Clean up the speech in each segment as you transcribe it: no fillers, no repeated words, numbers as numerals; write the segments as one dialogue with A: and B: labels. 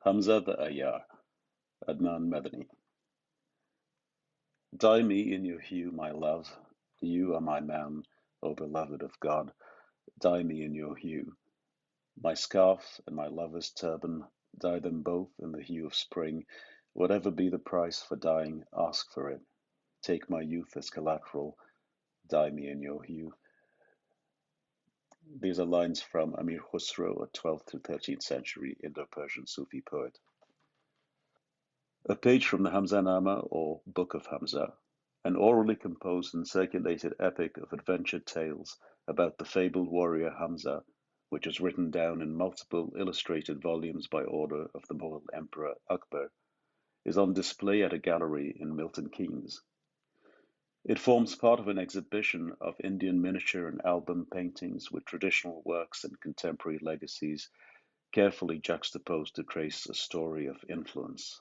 A: Hamza the Ayyar, Adnan Madani. Dye me in your hue, my love. You are my man, O beloved of God. Dye me in your hue. My scarf and my lover's turban, dye them both in the hue of spring. Whatever be the price for dyeing, ask for it. Take my youth as collateral, dye me in your hue. These are lines from Amir Khusro, a 12th to 13th century Indo-Persian Sufi poet. A page from the Hamzanama, or Book of Hamza, an orally composed and circulated epic of adventure tales about the fabled warrior Hamza, which was written down in multiple illustrated volumes by order of the Mughal Emperor Akbar, is on display at a gallery in Milton Keynes. It forms part of an exhibition of Indian miniature and album paintings with traditional works and contemporary legacies carefully juxtaposed to trace a story of influence,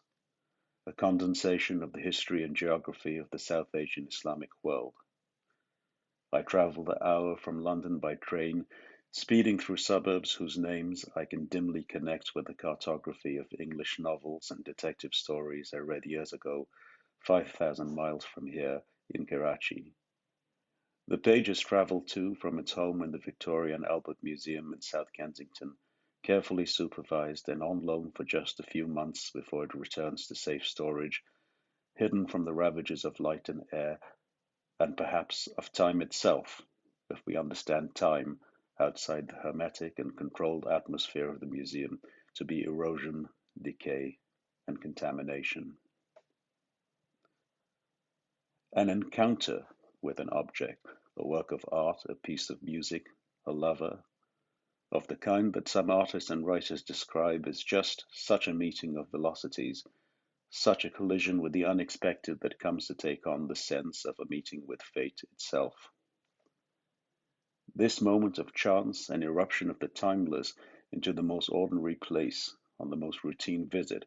A: a condensation of the history and geography of the South Asian Islamic world. I travel the hour from London by train, speeding through suburbs whose names I can dimly connect with the cartography of English novels and detective stories I read years ago, 5,000 miles from here in Karachi. The page has travelled too from its home in the Victoria and Albert Museum in South Kensington, carefully supervised and on loan for just a few months before it returns to safe storage, hidden from the ravages of light and air, and perhaps of time itself, if we understand time outside the hermetic and controlled atmosphere of the museum to be erosion, decay, and contamination. An encounter with an object, a work of art, a piece of music, a lover, of the kind that some artists and writers describe as just such a meeting of velocities, such a collision with the unexpected that comes to take on the sense of a meeting with fate itself. This moment of chance and eruption of the timeless into the most ordinary place on the most routine visit,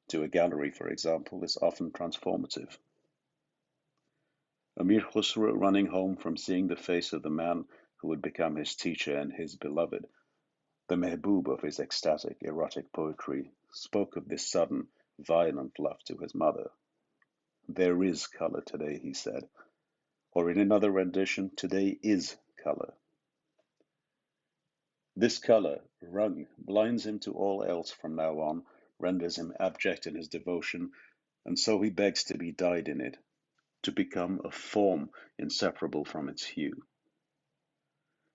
A: to a gallery for example, is often transformative. Amir Khusro, running home from seeing the face of the man who would become his teacher and his beloved, the mehboob of his ecstatic, erotic poetry, spoke of this sudden, violent love to his mother. There is color today, he said, or in another rendition, today is color. This color, rung, blinds him to all else from now on, renders him abject in his devotion, and so he begs to be dyed in it, to become a form inseparable from its hue.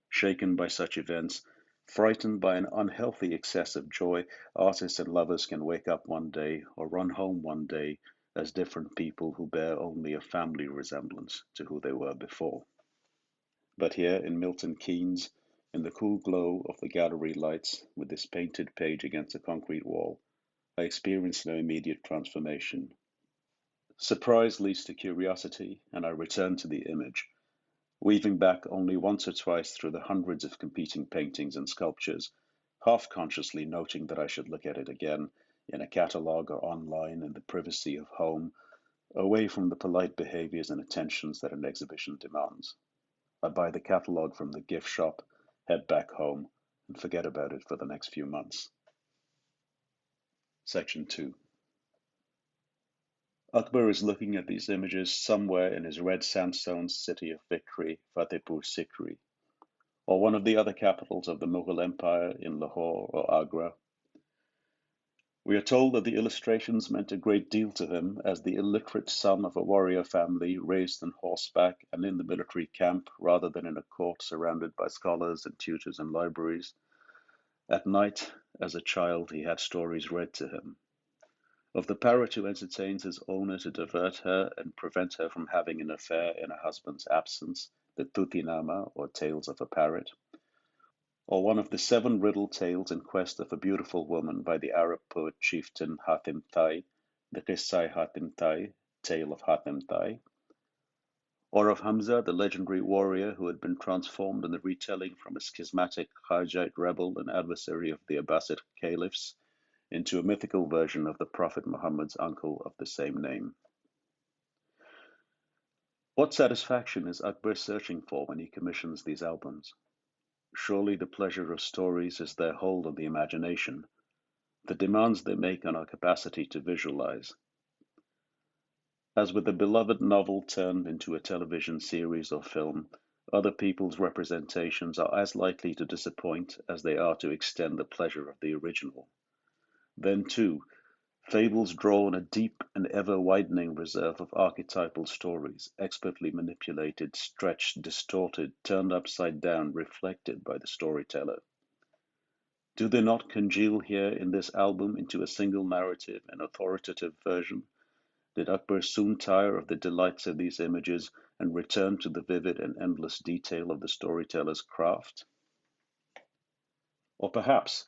A: Shaken by such events, frightened by an unhealthy excess of joy, artists and lovers can wake up one day or run home one day as different people who bear only a family resemblance to who they were before. But here in Milton Keynes, in the cool glow of the gallery lights, with this painted page against a concrete wall, I experience no immediate transformation. Surprise leads to curiosity, and I return to the image, weaving back only once or twice through the hundreds of competing paintings and sculptures, half consciously noting that I should look at it again in a catalogue or online in the privacy of home, away from the polite behaviors and attentions that an exhibition demands. I buy the catalogue from the gift shop, head back home, and forget about it for the next few months. Section 2. Akbar is looking at these images somewhere in his red sandstone city of victory, Fatehpur Sikri, or one of the other capitals of the Mughal Empire in Lahore or Agra. We are told that the illustrations meant a great deal to him as the illiterate son of a warrior family raised on horseback and in the military camp rather than in a court surrounded by scholars and tutors and libraries. At night, as a child, he had stories read to him. Of the parrot who entertains his owner to divert her and prevent her from having an affair in her husband's absence, the Tutinama, or Tales of a Parrot, or one of the 7 riddle tales in quest of a beautiful woman by the Arab poet chieftain Hatim Tai, the Qissai Hatim Tai, Tale of Hatim Tai, or of Hamza, the legendary warrior who had been transformed in the retelling from a schismatic Kharjite rebel and adversary of the Abbasid caliphs into a mythical version of the Prophet Muhammad's uncle of the same name. What satisfaction is Akbar searching for when he commissions these albums? Surely the pleasure of stories is their hold on the imagination, the demands they make on our capacity to visualize. As with the beloved novel turned into a television series or film, other people's representations are as likely to disappoint as they are to extend the pleasure of the original. Then, too, fables draw on a deep and ever-widening reserve of archetypal stories, expertly manipulated, stretched, distorted, turned upside down, reflected by the storyteller. Do they not congeal here in this album into a single narrative and authoritative version? Did Akbar soon tire of the delights of these images and return to the vivid and endless detail of the storyteller's craft? Or perhaps,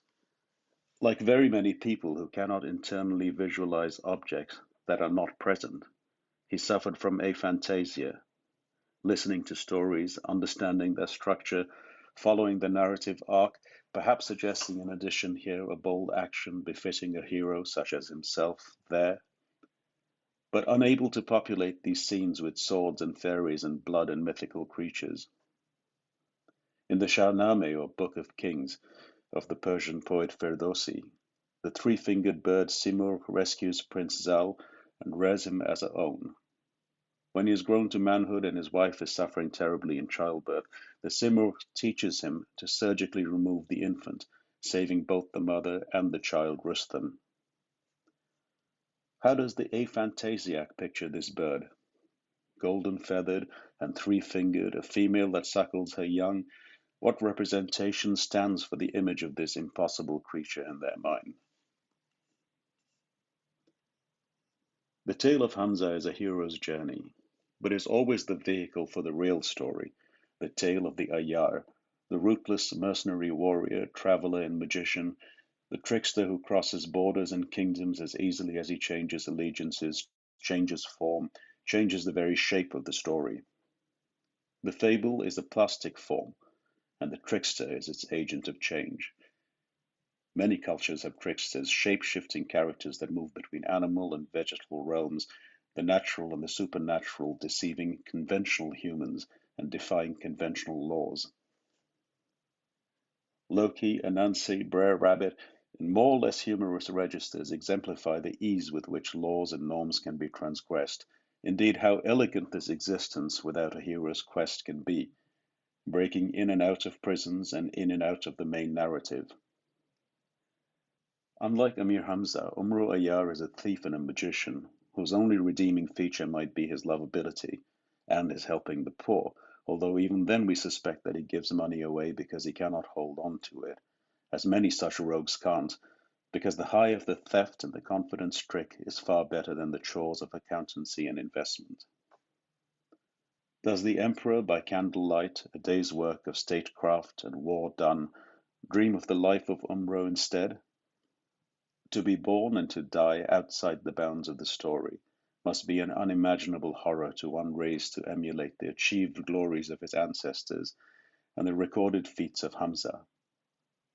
A: like very many people who cannot internally visualize objects that are not present, he suffered from aphantasia, listening to stories, understanding their structure, following the narrative arc, perhaps suggesting in addition here a bold action befitting a hero such as himself there, but unable to populate these scenes with swords and fairies and blood and mythical creatures. In the Shahnameh or Book of Kings of the Persian poet Ferdowsi, the three-fingered bird Simurgh rescues Prince Zal and rears him as a own. When he has grown to manhood and his wife is suffering terribly in childbirth, the Simurgh teaches him to surgically remove the infant, saving both the mother and the child Rustam. How does the aphantasiac picture this bird? Golden-feathered and three-fingered, a female that suckles her young, what representation stands for the image of this impossible creature in their mind? The tale of Hamza is a hero's journey, but is always the vehicle for the real story, the tale of the Ayyar, the ruthless mercenary warrior, traveler and magician, the trickster who crosses borders and kingdoms as easily as he changes allegiances, changes form, changes the very shape of the story. The fable is a plastic form, and the trickster is its agent of change. Many cultures have tricksters, shape-shifting characters that move between animal and vegetable realms, the natural and the supernatural, deceiving conventional humans and defying conventional laws. Loki, Anansi, Brer Rabbit, in more or less humorous registers exemplify the ease with which laws and norms can be transgressed, indeed how elegant this existence without a hero's quest can be, breaking in and out of prisons and in and out of the main narrative. Unlike Amir Hamza, Umru Ayyar is a thief and a magician, whose only redeeming feature might be his lovability and his helping the poor, although even then we suspect that he gives money away because he cannot hold on to it, as many such rogues can't, because the high of the theft and the confidence trick is far better than the chores of accountancy and investment. Does the emperor, by candlelight, a day's work of statecraft and war done, dream of the life of Umro instead? To be born and to die outside the bounds of the story must be an unimaginable horror to one raised to emulate the achieved glories of his ancestors and the recorded feats of Hamza.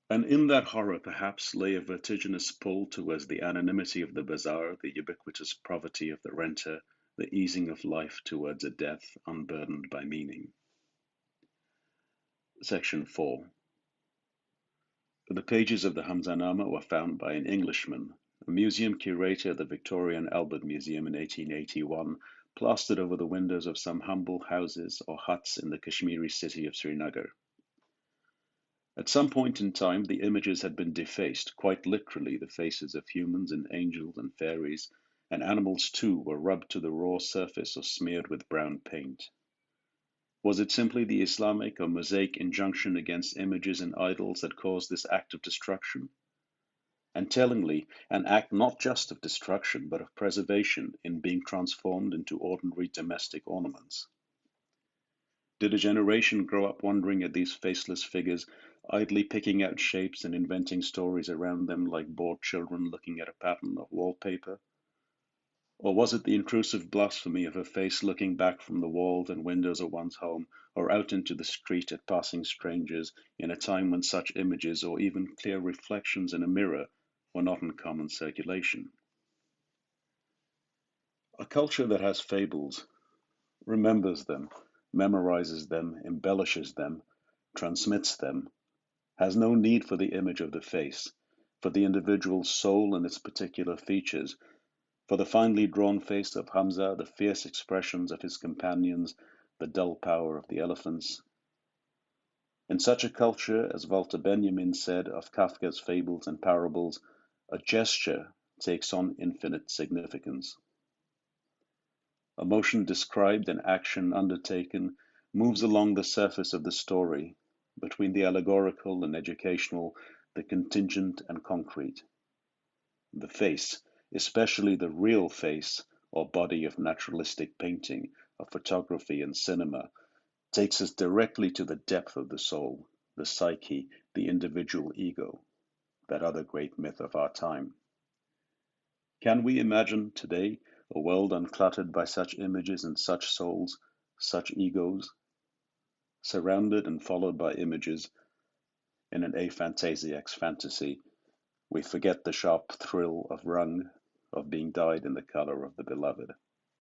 A: And in that horror perhaps lay a vertiginous pull towards the anonymity of the bazaar, the ubiquitous poverty of the renter, the easing of life towards a death unburdened by meaning. Section 4. The pages of the Hamzanama were found by an Englishman, a museum curator at the Victoria and Albert Museum in 1881, plastered over the windows of some humble houses or huts in the Kashmiri city of Srinagar. At some point in time the images had been defaced, quite literally the faces of humans and angels and fairies, and animals too were rubbed to the raw surface or smeared with brown paint. Was it simply the Islamic or Mosaic injunction against images and idols that caused this act of destruction? And tellingly, an act not just of destruction but of preservation in being transformed into ordinary domestic ornaments. Did a generation grow up wondering at these faceless figures, idly picking out shapes and inventing stories around them like bored children looking at a pattern of wallpaper? Or was it the intrusive blasphemy of a face looking back from the walls and windows of one's home, or out into the street at passing strangers, in a time when such images, or even clear reflections in a mirror, were not in common circulation? A culture that has fables, remembers them, memorizes them, embellishes them, transmits them, has no need for the image of the face, for the individual soul and its particular features, for the finely drawn face of Hamza, the fierce expressions of his companions, the dull power of the elephants. In such a culture, as Walter Benjamin said of Kafka's fables and parables, a gesture takes on infinite significance. A motion described and action undertaken moves along the surface of the story, between the allegorical and educational, the contingent and concrete. The face, especially the real face or body of naturalistic painting, of photography and cinema, takes us directly to the depth of the soul, the psyche, the individual ego, that other great myth of our time. Can we imagine today a world uncluttered by such images and such souls, such egos, surrounded and followed by images in an aphantasiac's fantasy? We forget the sharp thrill of wrung, of being dyed in the color of the beloved.